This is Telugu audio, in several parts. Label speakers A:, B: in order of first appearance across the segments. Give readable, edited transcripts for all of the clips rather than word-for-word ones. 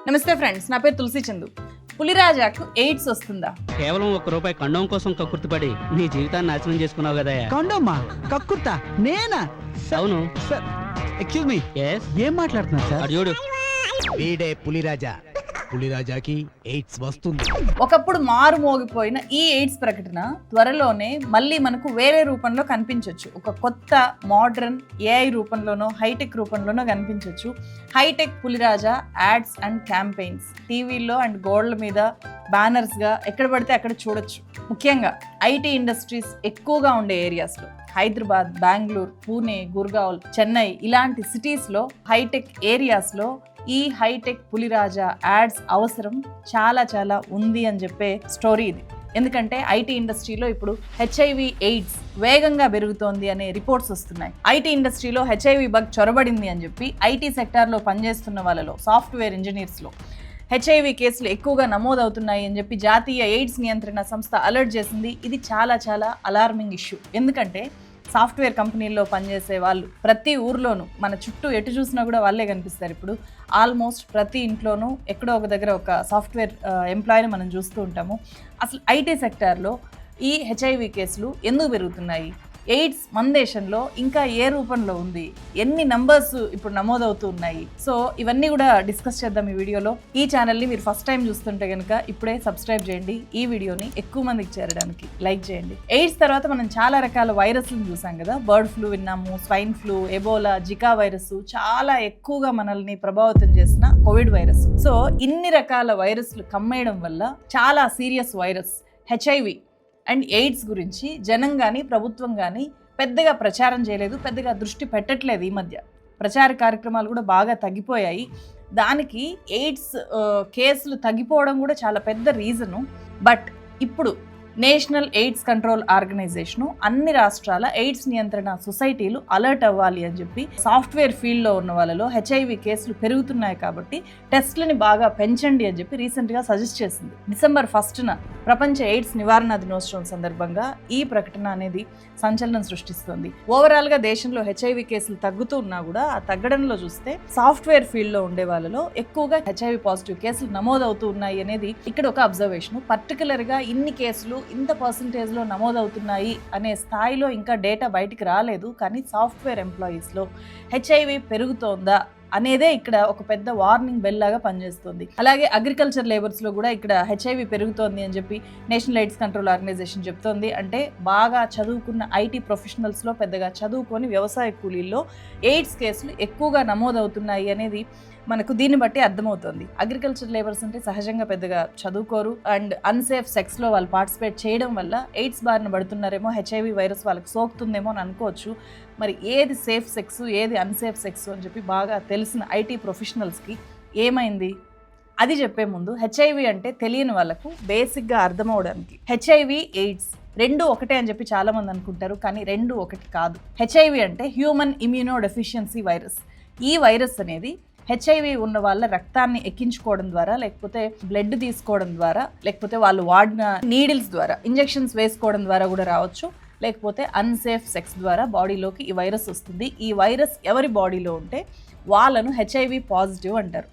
A: నమస్తే ఫ్రెండ్స్, నా పేరు తులసి చందు. పులిరాజాకు ఎయిడ్స్ వస్తుందా?
B: కేవలం ₹1 కండం కోసం కక్కుర్తిపడి నీ జీవితాన్ని నాశనం చేసుకున్నావు కదా.
C: కొండమ్మా కక్కుర్తా నేనా?
B: అవును
C: సార్ ఎక్స్క్యూజ్ మీ,
B: ఎస్
C: ఏం మాట్లాడుతున్నారు సార్?
B: చూడు.
D: వీడే పులిరాజా. పులిరాజాకి ఎయిడ్స్ వస్తుంది.
A: ఒకప్పుడు మారు మోగిపోయిన ఈ ఎయిడ్స్ ప్రకటన త్వరలోనే మళ్ళీ మనకు వేరే రూపంలో కనిపించవచ్చు. ఒక కొత్త మోడర్న్ ఏఐ రూపంలోనో హైటెక్ రూపంలోనో కనిపించవచ్చు. Hitech Puliraja ads and campaigns టీవీలో అండ్ గోడల మీద బ్యానర్స్గా ఎక్కడ పడితే అక్కడ చూడొచ్చు. ముఖ్యంగా ఐటీ ఇండస్ట్రీస్ ఎక్కువగా ఉండే ఏరియాస్లో హైదరాబాద్, బెంగళూరు, పూణే, గుర్గావ్, చెన్నై ఇలాంటి సిటీస్లో హైటెక్ ఏరియాస్లో ఈ హైటెక్ పులిరాజా యాడ్స్ అవసరం చాలా చాలా ఉంది అని చెప్పే స్టోరీ ఇది. ఎందుకంటే ఐటీ ఇండస్ట్రీలో ఇప్పుడు హెచ్ఐవి ఎయిడ్స్ వేగంగా పెరుగుతోంది అనే రిపోర్ట్స్ వస్తున్నాయి. ఐటీ ఇండస్ట్రీలో హెచ్ఐవి బగ్ చొరబడింది అని చెప్పి ఐటీ సెక్టార్లో పనిచేస్తున్న వాళ్ళలో, సాఫ్ట్వేర్ ఇంజనీర్స్లో హెచ్ఐవి కేసులు ఎక్కువగా నమోదవుతున్నాయి అని చెప్పి జాతీయ ఎయిడ్స్ నియంత్రణ సంస్థ అలర్ట్ చేసింది. ఇది చాలా చాలా అలార్మింగ్ ఇష్యూ. ఎందుకంటే సాఫ్ట్వేర్ కంపెనీల్లో పనిచేసే వాళ్ళు ప్రతి ఊర్లోనూ, మన చుట్టూ ఎటు చూసినా కూడా వాళ్ళే కనిపిస్తారు. ఇప్పుడు ఆల్మోస్ట్ ప్రతి ఇంట్లోనూ ఎక్కడో ఒక దగ్గర ఒక సాఫ్ట్వేర్ ఎంప్లాయీని మనం చూస్తూ ఉంటాము. అసలు ఐటీ సెక్టార్లో ఈ హెచ్ఐవి కేసులు ఎందుకు పెరుగుతున్నాయి? ఎయిడ్స్ మన దేశంలో ఇంకా ఏ రూపంలో ఉంది? ఎన్ని నంబర్స్ ఇప్పుడు నమోదవుతూ ఉన్నాయి? సో ఇవన్నీ కూడా డిస్కస్ చేద్దాం ఈ వీడియోలో. ఈ ఛానల్ని మీరు ఫస్ట్ టైం చూస్తుంటే కనుక ఇప్పుడే సబ్స్క్రైబ్ చేయండి. ఈ వీడియోని ఎక్కువ మందికి చేరడానికి లైక్ చేయండి. ఎయిడ్స్ తర్వాత మనం చాలా రకాల వైరస్లను చూసాం కదా. బర్డ్ ఫ్లూ విన్నాము, swine flu, Ebola, Zika virus, చాలా ఎక్కువగా మనల్ని ప్రభావితం చేసిన కోవిడ్ వైరస్. సో ఇన్ని రకాల వైరస్లు కమ్మేయడం వల్ల చాలా serious virus HIV and AIDS గురించి జనం కానీ ప్రభుత్వం కానీ పెద్దగా ప్రచారం చేయలేదు, పెద్దగా దృష్టి పెట్టట్లేదు. ఈ మధ్య ప్రచార కార్యక్రమాలు కూడా బాగా తగ్గిపోయాయి. దానికి ఎయిడ్స్ కేసులు తగ్గిపోవడం కూడా చాలా పెద్ద రీజను. బట్ ఇప్పుడు నేషనల్ ఎయిడ్స్ కంట్రోల్ ఆర్గనైజేషను అన్ని రాష్ట్రాల ఎయిడ్స్ నియంత్రణ సొసైటీలు అలర్ట్ అవ్వాలి అని చెప్పి సాఫ్ట్వేర్ ఫీల్డ్లో ఉన్న వాళ్ళలో హెచ్ఐవి కేసులు పెరుగుతున్నాయి కాబట్టి టెస్ట్లని బాగా పెంచండి అని చెప్పి రీసెంట్గా సజెస్ట్ చేసింది. December 1న ప్రపంచ ఎయిడ్స్ నివారణ దినోత్సవం సందర్భంగా ఈ ప్రకటన అనేది సంచలనం సృష్టిస్తుంది. ఓవరాల్గా దేశంలో హెచ్ఐవి కేసులు తగ్గుతూ ఉన్నా కూడా ఆ తగ్గడంలో చూస్తే సాఫ్ట్వేర్ ఫీల్డ్లో ఉండే వాళ్ళలో ఎక్కువగా హెచ్ఐవి పాజిటివ్ కేసులు నమోదవుతూ ఉన్నాయి అనేది ఇక్కడ ఒక అబ్జర్వేషన్. పర్టికులర్గా ఇన్ని కేసులు ఇంత పర్సంటేజ్లో నమోదవుతున్నాయి అనే స్థాయిలో ఇంకా డేటా బయటికి రాలేదు. కానీ సాఫ్ట్వేర్ ఎంప్లాయీస్లో హెచ్ఐవి పెరుగుతోందా అనేదే ఇక్కడ ఒక పెద్ద వార్నింగ్ బెల్ లాగా పనిచేస్తుంది. అలాగే అగ్రికల్చర్ లేబర్స్లో కూడా ఇక్కడ హెచ్ఐవి పెరుగుతోంది అని చెప్పి నేషనల్ ఎయిడ్స్ కంట్రోల్ ఆర్గనైజేషన్ చెప్తోంది. అంటే బాగా చదువుకున్న ఐటీ ప్రొఫెషనల్స్లో, పెద్దగా చదువుకొని వ్యవసాయ కూలీల్లో ఎయిడ్స్ కేసులు ఎక్కువగా నమోదవుతున్నాయి అనేది మనకు దీన్ని బట్టి అర్థమవుతుంది. అగ్రికల్చర్ లేబర్స్ అంటే సహజంగా పెద్దగా చదువుకోరు అండ్ అన్సేఫ్ సెక్స్లో వాళ్ళు పార్టిసిపేట్ చేయడం వల్ల ఎయిడ్స్ బారిన పడుతున్నారేమో, హెచ్ఐవి వైరస్ వాళ్ళకి సోకుతుందేమో అని అనుకోవచ్చు. మరి ఏది సేఫ్ సెక్స్, ఏది అన్సేఫ్ సెక్స్ అని చెప్పి బాగా తెలిసిన ఐటీ ప్రొఫెషనల్స్కి ఏమైంది అది చెప్పే ముందు హెచ్ఐవి అంటే తెలియని వాళ్ళకు బేసిక్గా అర్థమవడానికి, హెచ్ఐవి ఎయిడ్స్ రెండు ఒకటే అని చెప్పి చాలామంది అనుకుంటారు. కానీ రెండు ఒకటి కాదు. హెచ్ఐవి అంటే హ్యూమన్ ఇమ్యూనో డెఫిషియన్సీ వైరస్. ఈ వైరస్ అనేది హెచ్ఐవి ఉన్న వాళ్ళ రక్తాన్ని ఎక్కించుకోవడం ద్వారా, లేకపోతే బ్లడ్ తీసుకోవడం ద్వారా, లేకపోతే వాళ్ళు వాడిన నీడిల్స్ ద్వారా, ఇంజెక్షన్స్ వేసుకోవడం ద్వారా కూడా రావచ్చు. లేకపోతే అన్సేఫ్ సెక్స్ ద్వారా బాడీలోకి ఈ వైరస్ వస్తుంది. ఈ వైరస్ ఎవరి బాడీలో ఉంటే వాళ్ళను హెచ్ఐవి పాజిటివ్ అంటారు.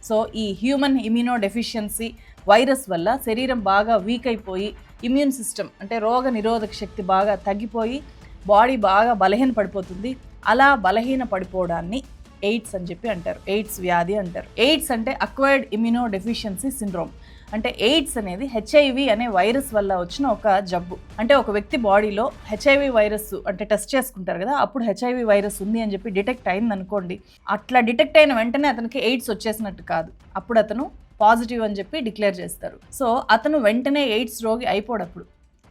A: సో ఈ హ్యూమన్ ఇమ్యూనో డెఫిషియన్సీ వైరస్ వల్ల శరీరం బాగా వీక్ అయిపోయి, ఇమ్యూన్ సిస్టమ్ అంటే రోగ నిరోధక శక్తి బాగా తగ్గిపోయి బాడీ బాగా బలహీన పడిపోతుంది. అలా బలహీన పడిపోవడాన్ని ఎయిడ్స్ అని చెప్పి అంటారు. ఎయిడ్స్ వ్యాధి అంటారు. ఎయిడ్స్ అంటే అక్వైర్డ్ ఇమ్యూనో డెఫిషియన్సీ సిండ్రోమ్. అంటే ఎయిడ్స్ అనేది హెచ్ఐవి అనే వైరస్ వల్ల వచ్చిన ఒక జబ్బు. అంటే ఒక వ్యక్తి బాడీలో హెచ్ఐవి వైరస్ అంటే టెస్ట్ చేసుకుంటారు కదా, అప్పుడు హెచ్ఐవి వైరస్ ఉంది అని చెప్పి డిటెక్ట్ అయింది అనుకోండి. అట్లా డిటెక్ట్ అయిన వెంటనే అతనికి ఎయిడ్స్ వచ్చేసినట్టు కాదు. అప్పుడు అతను పాజిటివ్ అని చెప్పి డిక్లేర్ చేస్తారు. సో అతను వెంటనే ఎయిడ్స్ రోగి అయిపోడప్పుడు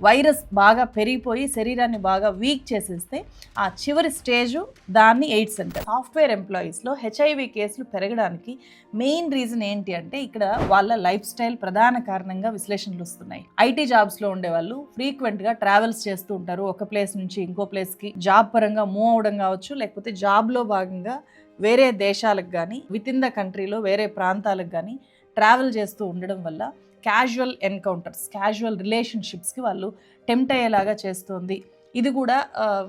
A: వైరస్ బాగా పెరిగిపోయి శరీరాన్ని బాగా వీక్ చేసేస్తే ఆ చివరి స్టేజు దాన్ని ఎయిడ్స్ అంటారు. సాఫ్ట్వేర్ ఎంప్లాయీస్లో హెచ్ఐవి కేసులు పెరగడానికి మెయిన్ రీజన్ ఏంటి అంటే ఇక్కడ వాళ్ళ లైఫ్ స్టైల్ ప్రధాన కారణంగా విశ్లేషణలు వస్తున్నాయి. ఐటీ జాబ్స్లో ఉండేవాళ్ళు ఫ్రీక్వెంట్గా ట్రావెల్స్ చేస్తూ ఉంటారు. ఒక ప్లేస్ నుంచి ఇంకో ప్లేస్కి జాబ్ పరంగా మూవ్ అవ్వడం కావచ్చు, లేకపోతే జాబ్లో భాగంగా వేరే దేశాలకు కానీ, విత్ ఇన్ ద కంట్రీలో వేరే ప్రాంతాలకు కానీ ట్రావెల్ చేస్తూ ఉండడం వల్ల క్యాజువల్ ఎన్కౌంటర్స్, క్యాజువల్ రిలేషన్షిప్స్కి వాళ్ళు టెంప్ట్ అయ్యేలాగా చేస్తుంది. ఇది కూడా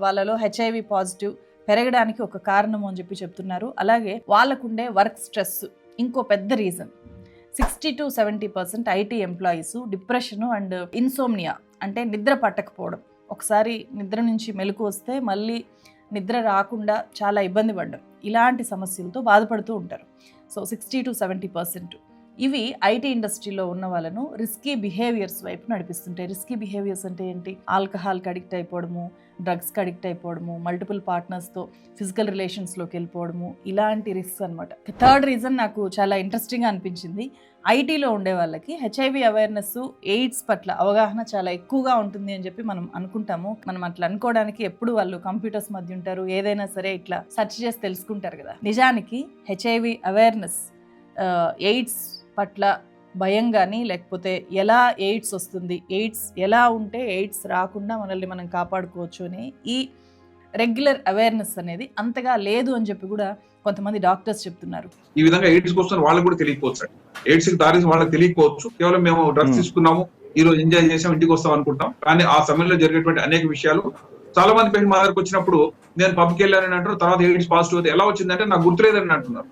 A: వాళ్ళలో హెచ్ఐవి పాజిటివ్ పెరగడానికి ఒక కారణము అని చెప్పి చెప్తున్నారు. అలాగే వాళ్ళకుండే వర్క్ స్ట్రెస్ ఇంకో పెద్ద reason. 60-70% IT employees depression and insomnia అంటే నిద్ర పట్టకపోవడం, ఒకసారి నిద్ర నుంచి మెలకు వస్తే మళ్ళీ నిద్ర రాకుండా చాలా ఇబ్బంది పడ్డం, ఇలాంటి సమస్యలతో బాధపడుతూ ఉంటారు. సో 60-70% ఇవి ఐటీ ఇండస్ట్రీలో ఉన్న వాళ్ళను రిస్కీ బిహేవియర్స్ వైపు నడిపిస్తుంటాయి. రిస్కీ బిహేవియర్స్ అంటే ఏంటి? ఆల్కహాల్కి అడిక్ట్ అయిపోవడము, డ్రగ్స్కి అడిక్ట్ అయిపోవడము, మల్టిపుల్ పార్ట్నర్స్తో ఫిజికల్ రిలేషన్స్లోకి వెళ్ళిపోవడము, ఇలాంటి రిస్క్స్ అనమాట. థర్డ్ రీజన్ నాకు చాలా ఇంట్రెస్టింగ్గా అనిపించింది. ఐటీలో ఉండే వాళ్ళకి హెచ్ఐవి అవేర్నెస్, ఎయిడ్స్ పట్ల అవగాహన చాలా ఎక్కువగా ఉంటుంది అని చెప్పి మనం అనుకుంటాము. మనం అట్లా అనుకోవడానికి ఎప్పుడు వాళ్ళు కంప్యూటర్స్ మధ్య ఉంటారు, ఏదైనా సరే ఇట్లా సెర్చ్ చేసి తెలుసుకుంటారు కదా. నిజానికి హెచ్ఐవి అవేర్నెస్, ఎయిడ్స్ పట్ల భయం కానీ, లేకపోతే ఎలా ఎయిడ్స్ వస్తుంది, ఎయిడ్స్ ఎలా ఉంటే ఎయిడ్స్ రాకుండా మనల్ని మనం కాపాడుకోవచ్చు అని ఈ రెగ్యులర్ అవేర్నెస్ అనేది అంతగా లేదు అని చెప్పి కూడా కొంతమంది డాక్టర్స్ చెప్తున్నారు.
E: ఈ విధంగా ఎయిడ్స్ వస్తున్న వాళ్ళకి కూడా తెలియకపోవచ్చు, ఎయిడ్స్ కి దారి వాళ్ళకి తెలియకపోవచ్చు. కేవలం మేము డ్రగ్స్ తీసుకున్నాము, ఈ రోజు ఎంజాయ్ చేసాం, ఇంటికి వస్తాం అనుకుంటాం. కానీ ఆ సమయంలో జరిగేటువంటి అనేక విషయాలు, చాలా మంది పేషెంట్ మా దగ్గరకు వచ్చినప్పుడు నేను పబ్కి వెళ్ళానని అంటారు, తర్వాత ఎయిడ్స్ పాజిటివ్ అయితే ఎలా వచ్చిందంటే నాకు గుర్తులేదని అంటున్నారు.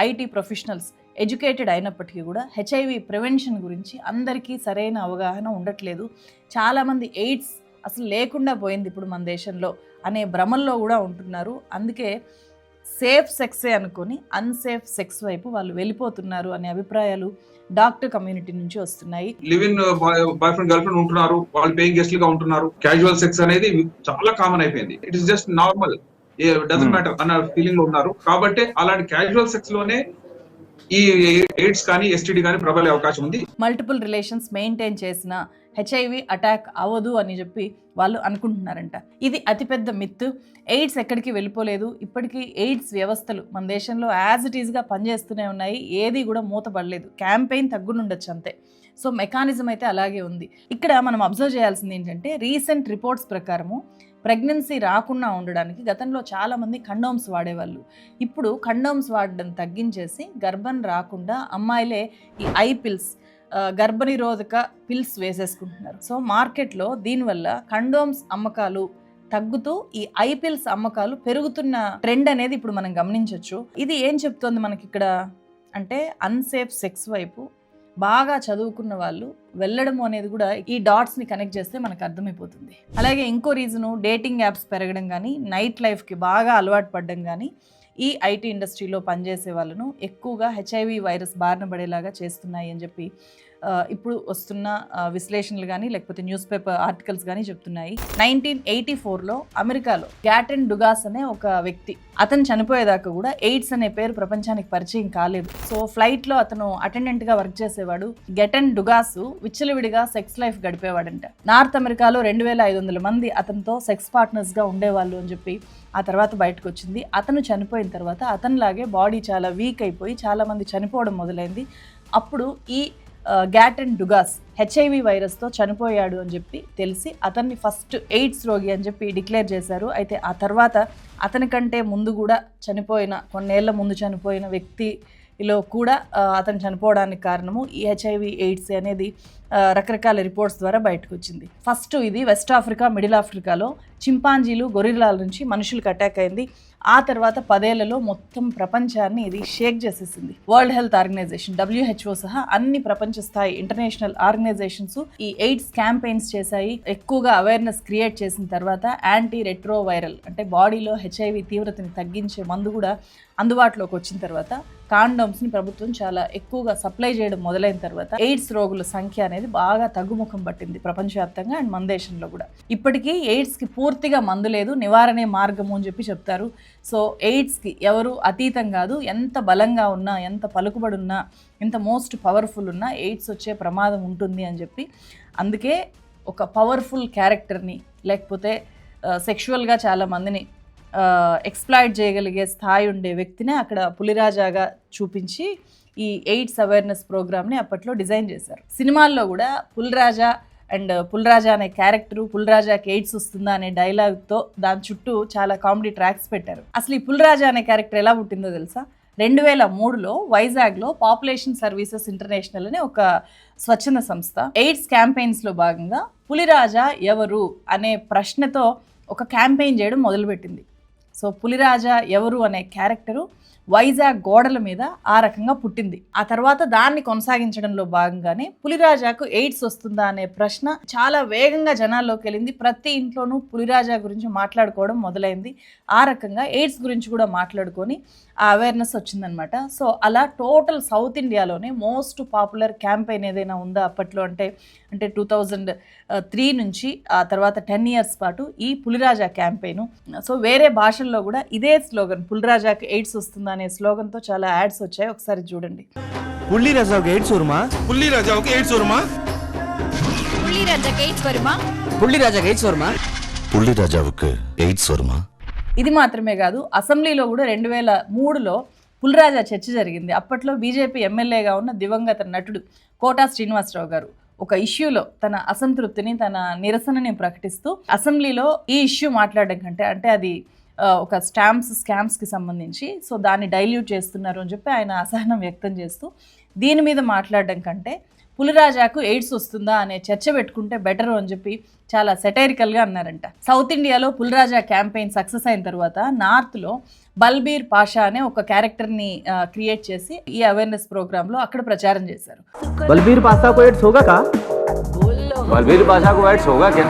A: ఐటీ ప్రొఫెషనల్స్ ఎడ్యుకేటెడ్ అయినప్పటికీ కూడా హెచ్ఐవి ప్రివెన్షన్ గురించి అందరికీ సరైన అవగాహన ఉండట్లేదు. చాలామంది ఎయిడ్స్ అసలు లేకుండా పోయింది ఇప్పుడు మన దేశంలో అనే భ్రమల్లో కూడా ఉంటున్నారు. అందుకే సేఫ్ సెక్సే అనుకొని అన్సేఫ్ సెక్స్ వైపు వాళ్ళు వెళ్ళిపోతున్నారు అనే అభిప్రాయాలు డాక్టర్ కమ్యూనిటీ నుంచి వస్తున్నాయి.
E: Live in boy friend girl friend ఉంటున్నారు, వాళ్ళు పేయింగ్ గెస్ట్లుగా ఉంటున్నారు. క్యాజువల్ సెక్స్ అనేది చాలా కామన్ అయిపోయింది. It is just normal, doesn't matter అన్న ఫీలింగ్ లో ఉన్నారు. కాబట్టి అలాంటి క్యాజువల్ సెక్స్ లోనే ఈ ఎయిడ్స్ కానీ ఎస్టీడీ కానీ ప్రబలే అవకాశం ఉంది.
A: మల్టిపుల్ రిలేషన్స్ మెయింటైన్ చేసిన హెచ్ఐవి అటాక్ అవ్వదు అని చెప్పి వాళ్ళు అనుకుంటున్నారంట. ఇది అతిపెద్ద మిత్. ఎయిడ్స్ ఎక్కడికి వెళ్ళిపోలేదు. ఇప్పటికీ ఎయిడ్స్ వ్యవస్థలు మన దేశంలో యాజ్ ఇట్ ఈస్గా పనిచేస్తూనే ఉన్నాయి. ఏది కూడా మూతపడలేదు. క్యాంపెయిన్ తగ్గునుండొచ్చు అంతే. సో మెకానిజం అయితే అలాగే ఉంది. ఇక్కడ మనం అబ్జర్వ్ చేయాల్సింది ఏంటంటే, రీసెంట్ రిపోర్ట్స్ ప్రకారము ప్రెగ్నెన్సీ రాకుండా ఉండడానికి గతంలో చాలామంది కండోమ్స్ వాడేవాళ్ళు. ఇప్పుడు కండోమ్స్ వాడడం తగ్గించేసి గర్భం రాకుండా అమ్మాయిలే ఈ ఐ పిల్స్, గర్భనిరోధక పిల్స్ వేసేసుకుంటున్నారు. సో మార్కెట్లో దీనివల్ల కండోమ్స్ అమ్మకాలు తగ్గుతూ ఈ ఐ పిల్స్ అమ్మకాలు పెరుగుతున్న ట్రెండ్ అనేది ఇప్పుడు మనం గమనించవచ్చు. ఇది ఏం చెప్తోంది మనకి ఇక్కడ అంటే, అన్సేఫ్ సెక్స్ వైపు బాగా చదువుకున్న వాళ్ళు వెళ్ళడము అనేది కూడా ఈ డాట్స్ని కనెక్ట్ చేస్తే మనకు అర్థమైపోతుంది. అలాగే ఇంకో రీజను డేటింగ్ యాప్స్ పెరగడం కానీ, నైట్ లైఫ్కి బాగా అలవాటు పడడం కానీ ఈ ఐటీ ఇండస్ట్రీలో పనిచేసే వాళ్ళను ఎక్కువగా హెచ్ఐవి వైరస్ బారిన పడేలాగా చేస్తున్నాయి అని చెప్పి ఇప్పుడు వస్తున్న విశ్లేషణలు కానీ లేకపోతే న్యూస్ పేపర్ ఆర్టికల్స్ కానీ చెప్తున్నాయి. 1984లో అమెరికాలో గ్యాటెన్ డుగాస్ అనే ఒక వ్యక్తి, అతను చనిపోయేదాకా కూడా ఎయిడ్స్ అనే పేరు ప్రపంచానికి పరిచయం కాలేదు. సో ఫ్లైట్లో అతను అటెండెంట్గా వర్క్ చేసేవాడు. గెటెన్ డుగాస్ విచ్చలవిడిగా సెక్స్ లైఫ్ గడిపేవాడంట. నార్త్ అమెరికాలో 2500 మంది అతనితో సెక్స్ పార్ట్నర్స్గా ఉండేవాళ్ళు అని చెప్పి ఆ తర్వాత బయటకు వచ్చింది. అతను చనిపోయిన తర్వాత అతనిలాగే బాడీ చాలా వీక్ అయిపోయి చాలామంది చనిపోవడం మొదలైంది. అప్పుడు ఈ గ్యాటెన్ డుగాస్ హెచ్ఐవి వైరస్తో చనిపోయాడు అని చెప్పి తెలిసి అతన్ని ఫస్ట్ ఎయిడ్స్ రోగి అని చెప్పి డిక్లేర్ చేశారు. అయితే ఆ తర్వాత అతనికంటే ముందు కూడా చనిపోయిన, కొన్నేళ్ల ముందు చనిపోయిన వ్యక్తిలో కూడా అతను చనిపోవడానికి కారణము ఈ హెచ్ఐవి ఎయిడ్స్ అనేది రకరకాల రిపోర్ట్స్ ద్వారా బయటకు వచ్చింది. ఫస్ట్ ఇది వెస్ట్ ఆఫ్రికా, మిడిల్ ఆఫ్రికాలో చింపాంజీలు, గొరిల్లాల నుంచి మనుషులకు అటాక్ అయింది. ఆ తర్వాత 10 ఏళ్లలో మొత్తం ప్రపంచాన్ని ఇది షేక్ చేసేసింది. వరల్డ్ హెల్త్ ఆర్గనైజేషన్ WHO సహా అన్ని ప్రపంచ స్థాయి ఇంటర్నేషనల్ ఆర్గనైజేషన్స్ ఈ ఎయిడ్స్ క్యాంపెయిన్స్ చేశాయి. ఎక్కువగా అవేర్నెస్ క్రియేట్ చేసిన తర్వాత యాంటీ రెట్రోవైరల్ అంటే బాడీలో హెచ్ఐవి తీవ్రతని తగ్గించే మందు కూడా అందుబాటులోకి వచ్చిన తర్వాత, కాండోమ్స్ని ప్రభుత్వం చాలా ఎక్కువగా సప్లై చేయడం మొదలైన తర్వాత ఎయిడ్స్ రోగుల సంఖ్య అనేది బాగా తగ్గుముఖం పట్టింది ప్రపంచవ్యాప్తంగా అండ్ మన దేశంలో కూడా. ఇప్పటికీ ఎయిడ్స్కి పూర్తిగా మందు లేదు, నివారణే మార్గము అని చెప్పి చెప్తారు. సో ఎయిడ్స్కి ఎవరు అతీతం కాదు. ఎంత బలంగా ఉన్నా, ఎంత పలుకుబడి ఉన్నా, ఎంత మోస్ట్ పవర్ఫుల్ ఉన్నా ఎయిడ్స్ వచ్చే ప్రమాదం ఉంటుంది అని చెప్పి, అందుకే ఒక పవర్ఫుల్ క్యారెక్టర్ని లేకపోతే సెక్షువల్గా చాలామందిని ఎక్స్ప్లాయిట్ చేయగలిగే స్థాయి ఉండే వ్యక్తినే అక్కడ పులిరాజాగా చూపించి ఈ ఎయిడ్స్ అవేర్నెస్ ప్రోగ్రామ్ని అప్పట్లో డిజైన్ చేశారు. సినిమాల్లో కూడా పులిరాజా అండ్ పులిరాజా అనే క్యారెక్టరు, పులిరాజాకి ఎయిడ్స్ వస్తుందా అనే డైలాగ్తో దాని చుట్టూ చాలా కామెడీ ట్రాక్స్ పెట్టారు. అసలు ఈ పులిరాజా అనే క్యారెక్టర్ ఎలా పుట్టిందో తెలుసా? 2003లో వైజాగ్లో పాపులేషన్ సర్వీసెస్ ఇంటర్నేషనల్ అనే ఒక స్వచ్ఛంద సంస్థ ఎయిడ్స్ క్యాంపెయిన్స్లో భాగంగా పులిరాజా ఎవరు అనే ప్రశ్నతో ఒక క్యాంపెయిన్ చేయడం మొదలుపెట్టింది. సో పులిరాజా ఎవరు అనే క్యారెక్టరు వైజాగ్ గోడల మీద ఆ రకంగా పుట్టింది. ఆ తర్వాత దాన్ని కొనసాగించడంలో భాగంగానే పులిరాజాకు ఎయిడ్స్ వస్తుందా అనే ప్రశ్న చాలా వేగంగా జనాల్లోకి వెళ్ళింది. ప్రతి ఇంట్లోనూ పులిరాజా గురించి మాట్లాడుకోవడం మొదలైంది. ఆ రకంగా ఎయిడ్స్ గురించి కూడా మాట్లాడుకొని ఆ అవేర్నెస్ వచ్చిందనమాట. సో అలా టోటల్ సౌత్ ఇండియాలోనే మోస్ట్ పాపులర్ క్యాంపెయిన్ ఏదైనా ఉందా అప్పట్లో అంటే 2003 నుంచి ఆ తర్వాత 10 years పాటు ఈ పులిరాజా క్యాంపెయిన్. సో వేరే భాషల్లో కూడా ఇదే స్లోగన్, పులిరాజాకి ఎయిడ్స్ వస్తుందా అనే స్లోగన్తో చాలా యాడ్స్ వచ్చాయి. ఒకసారి చూడండి.
F: పుల్లిరాజాకు ఎయిడ్స్ வருமா? పుల్లిరాజాకు ఎయిడ్స్ வருமா?
G: పుల్లిరాజాకు ఎయిడ్స్ வருமா?
F: పుల్లిరాజాకు ఎయిడ్స్ வருமா?
H: పుల్లిరాజావుకు ఎయిడ్స్ வருமா?
A: ఇది మాత్రమే కాదు, అసెంబ్లీలో కూడా 2003లో పులిరాజా చర్చ జరిగింది. అప్పట్లో బీజేపీ ఎమ్మెల్యేగా ఉన్న దివంగత నటుడు కోటా శ్రీనివాసరావు గారు ఒక ఇష్యూలో తన అసంతృప్తిని, తన నిరసనని ప్రకటిస్తూ అసెంబ్లీలో ఈ ఇష్యూ మాట్లాడడం కంటే, అంటే అది ఒక స్కామ్స్కి సంబంధించి, సో దాన్ని డైల్యూట్ చేస్తున్నారు అని చెప్పి ఆయన అసహనం వ్యక్తం చేస్తూ దీని మీద మాట్లాడడం కంటే పులిరాజాకు ఎయిడ్స్ వస్తుందా అనే చర్చ పెట్టుకుంటే బెటర్ అని చెప్పి చాలా సెటైరికల్గా అన్నారంట. సౌత్ ఇండియాలో పులిరాజా క్యాంపెయిన్ సక్సెస్ అయిన తర్వాత నార్త్లో బల్బీర్ పాషా అనే ఒక క్యారెక్టర్ని క్రియేట్ చేసి ఈ అవేర్నెస్ ప్రోగ్రాంలో అక్కడ ప్రచారం చేశారు.
F: బల్బీర్ పాషా को एड्स होगा का? बलबीर पाशा को एड्स होगा क्या?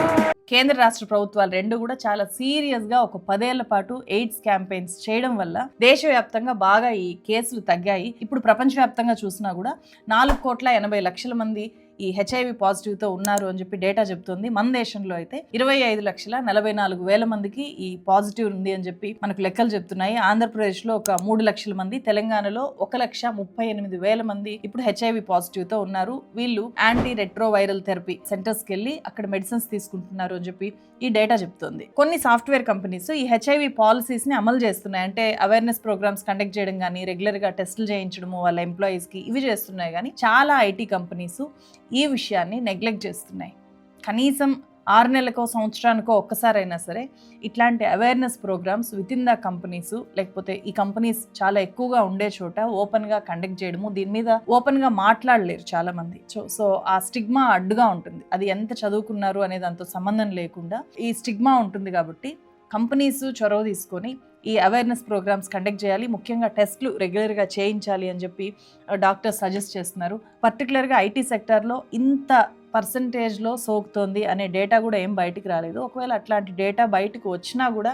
A: కేంద్ర రాష్ట్ర ప్రభుత్వాలు రెండు కూడా చాలా సీరియస్గా ఒక 10 ఏళ్ల పాటు ఎయిడ్స్ క్యాంపెయిన్స్ చేయడం వల్ల దేశవ్యాప్తంగా బాగా ఈ కేసులు తగ్గాయి. ఇప్పుడు ప్రపంచవ్యాప్తంగా చూసినా కూడా 4,80,00,000 మంది ఈ హెచ్ఐవి పాజిటివ్తో ఉన్నారు అని చెప్పి డేటా చెప్తుంది. మన దేశంలో అయితే 25,44,000 మందికి ఈ పాజిటివ్ ఉంది అని చెప్పి మనకు లెక్కలు చెప్తున్నాయి. ఆంధ్రప్రదేశ్లో ఒక 3 లక్షల మంది, తెలంగాణలో 1,38,000 మంది ఇప్పుడు హెచ్ఐవి పాజిటివ్తో ఉన్నారు. వీళ్ళు యాంటీ రెట్రోవైరల్ థెరపీ సెంటర్స్కి వెళ్ళి అక్కడ మెడిసిన్స్ తీసుకుంటున్నారు అని చెప్పి ఈ డేటా చెప్తుంది. కొన్ని సాఫ్ట్వేర్ కంపెనీస్ ఈ హెచ్ఐవి పాలసీస్ని అమలు చేస్తున్నాయి. అంటే అవేర్నెస్ ప్రోగ్రామ్స్ కండక్ట్ చేయడం కానీ, రెగ్యులర్గా టెస్టులు చేయించడము వాళ్ళ ఎంప్లాయీస్కి, ఇవి చేస్తున్నాయి. కానీ చాలా ఐటీ కంపెనీస్ ఈ విషయాన్ని నెగ్లెక్ట్ చేస్తున్నాయి. కనీసం 6 నెలలకో సంవత్సరానికో ఒక్కసారైనా సరే ఇట్లాంటి awareness programmes within the companies, లేకపోతే ఈ కంపెనీస్ చాలా ఎక్కువగా ఉండే చోట ఓపెన్గా కండక్ట్ చేయడము, దీని మీద ఓపెన్గా మాట్లాడలేరు చాలామంది. సో ఆ స్టిగ్మా అడ్డుగా ఉంటుంది. అది ఎంత చదువుకున్నారు అనే దాంతో సంబంధం లేకుండా ఈ స్టిగ్మా ఉంటుంది. కాబట్టి కంపెనీస్ చొరవ తీసుకొని ఈ అవేర్నెస్ ప్రోగ్రామ్స్ కండక్ట్ చేయాలి. ముఖ్యంగా టెస్ట్లు రెగ్యులర్గా చేయించాలి అని చెప్పి డాక్టర్స్ సజెస్ట్ చేస్తున్నారు. పర్టికులర్గా ఐటీ సెక్టార్లో ఇంత పర్సంటేజ్లో సోకుతోంది అనే డేటా కూడా ఏం బయటికి రాలేదు. ఒకవేళ అట్లాంటి డేటా బయటకు వచ్చినా కూడా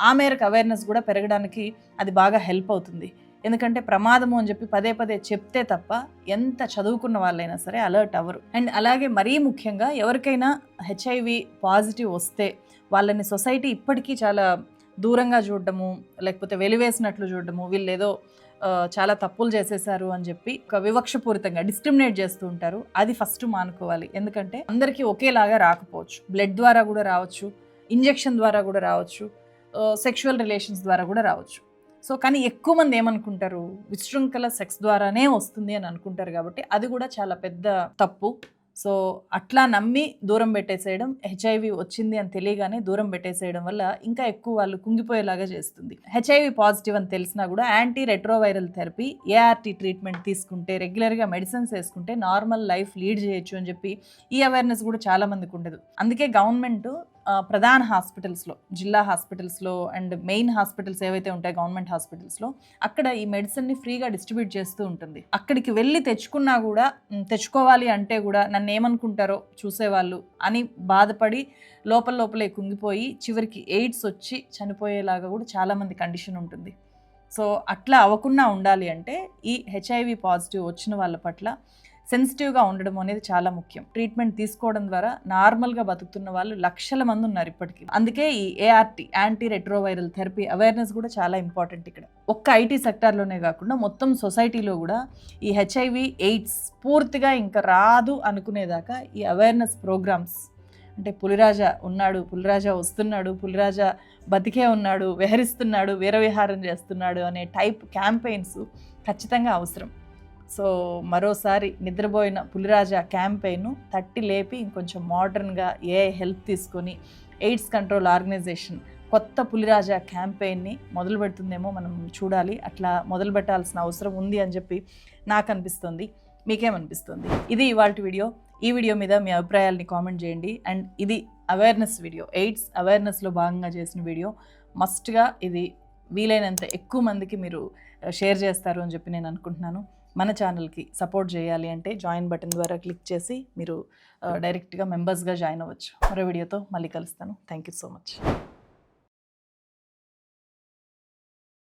A: ఆ మేరకు అవేర్నెస్ కూడా పెరగడానికి అది బాగా హెల్ప్ అవుతుంది. ఎందుకంటే ప్రమాదము అని చెప్పి పదే పదే చెప్తే తప్ప ఎంత చదువుకున్న వాళ్ళైనా సరే అలర్ట్ అవ్వరు. అండ్ అలాగే మరీ ముఖ్యంగా ఎవరికైనా హెచ్ఐవి పాజిటివ్ వస్తే వాళ్ళని సొసైటీ ఇప్పటికీ చాలా దూరంగా చూడడము, లేకపోతే వెలివేసినట్లు చూడడము, వీళ్ళు ఏదో చాలా తప్పులు చేసేసారు అని చెప్పి ఒక వివక్షపూరితంగా డిస్క్రిమినేట్ చేస్తూ ఉంటారు. అది ఫస్ట్ మానుకోవాలి. ఎందుకంటే అందరికీ ఒకేలాగా రాకపోవచ్చు. బ్లడ్ ద్వారా కూడా రావచ్చు, ఇంజెక్షన్ ద్వారా కూడా రావచ్చు, సెక్షువల్ రిలేషన్స్ ద్వారా కూడా రావచ్చు. సో కానీ ఎక్కువ మంది ఏమనుకుంటారు, విశృంఖల సెక్స్ ద్వారానే వస్తుంది అని అనుకుంటారు. కాబట్టి అది కూడా చాలా పెద్ద తప్పు. సో అట్లా నమ్మి దూరం పెట్టేసేయడం, హెచ్ఐవి వచ్చింది అని తెలియగానే దూరం పెట్టేసేయడం వల్ల ఇంకా ఎక్కువ వాళ్ళు కుంగిపోయేలాగా చేస్తుంది. హెచ్ఐవి పాజిటివ్ అని తెలిసినా కూడా anti retroviral therapy, ART treatment తీసుకుంటే, రెగ్యులర్గా మెడిసిన్స్ వేసుకుంటే నార్మల్ లైఫ్ లీడ్ చేయొచ్చు అని చెప్పి ఈ అవేర్నెస్ కూడా చాలా మందికి ఉండదు. అందుకే గవర్నమెంట్ ప్రధాన హాస్పిటల్స్లో, జిల్లా హాస్పిటల్స్లో అండ్ మెయిన్ హాస్పిటల్స్ ఏవైతే ఉంటాయో గవర్నమెంట్ హాస్పిటల్స్లో, అక్కడ ఈ మెడిసిన్ని ఫ్రీగా డిస్ట్రిబ్యూట్ చేస్తూ ఉంటుంది. అక్కడికి వెళ్ళి తెచ్చుకున్నా కూడా, తెచ్చుకోవాలి అంటే కూడా నన్ను ఏమనుకుంటారో చూసేవాళ్ళు అని బాధపడి లోపలే కుంగిపోయి చివరికి ఎయిడ్స్ వచ్చి చనిపోయేలాగా కూడా చాలామంది కండిషన్ ఉంటుంది. సో అట్లా అవ్వకుండా ఉండాలి అంటే ఈ హెచ్ఐవి పాజిటివ్ వచ్చిన వాళ్ళ పట్ల సెన్సిటివ్గా ఉండడం అనేది చాలా ముఖ్యం. ట్రీట్మెంట్ తీసుకోవడం ద్వారా నార్మల్గా బతుకుతున్న వాళ్ళు లక్షల మంది ఉన్నారు ఇప్పటికీ. అందుకే ఈ ART, anti retroviral therapy awareness కూడా చాలా ఇంపార్టెంట్. ఇక్కడ ఒక్క ఐటీ సెక్టార్లోనే కాకుండా మొత్తం సొసైటీలో కూడా ఈ హెచ్ఐవి ఎయిడ్స్ పూర్తిగా ఇంకా రాదు అనుకునేదాకా ఈ అవేర్నెస్ ప్రోగ్రామ్స్, అంటే పులిరాజా ఉన్నాడు, పులిరాజా వస్తున్నాడు, పులిరాజా బతికే ఉన్నాడు, విహరిస్తున్నాడు, వీరవిహారం చేస్తున్నాడు అనే టైప్ క్యాంపెయిన్స్ ఖచ్చితంగా అవసరం. సో మరోసారి నిద్రపోయిన పులిరాజా క్యాంపెయిన్ తట్టి లేపి ఇంకొంచెం మోడర్న్గా ఏఐ హెల్ప్ తీసుకొని ఎయిడ్స్ కంట్రోల్ ఆర్గనైజేషన్ కొత్త పులిరాజా క్యాంపెయిన్ని మొదలు పెడుతుందేమో మనం చూడాలి. అట్లా మొదలు పెట్టాల్సిన అవసరం ఉంది అని చెప్పి నాకు అనిపిస్తుంది. మీకేమనిపిస్తుంది? ఇది ఇవాల్టి వీడియో. ఈ వీడియో మీద మీ అభిప్రాయాలని కామెంట్ చేయండి. అండ్ ఇది అవేర్నెస్ వీడియో, ఎయిడ్స్ అవేర్నెస్లో భాగంగా చేసిన వీడియో. మస్ట్గా ఇది వీలైనంత ఎక్కువ మందికి మీరు షేర్ చేస్తారు అని చెప్పి నేను అనుకుంటున్నాను. మన ఛానల్కి సపోర్ట్ చేయాలి అంటే జాయిన్ బటన్ ద్వారా క్లిక్ చేసి మీరు డైరెక్ట్గా మెంబర్స్గా జాయిన్ అవ్వచ్చు. మరో వీడియోతో మళ్ళీ కలుస్తాను. Thank you so much.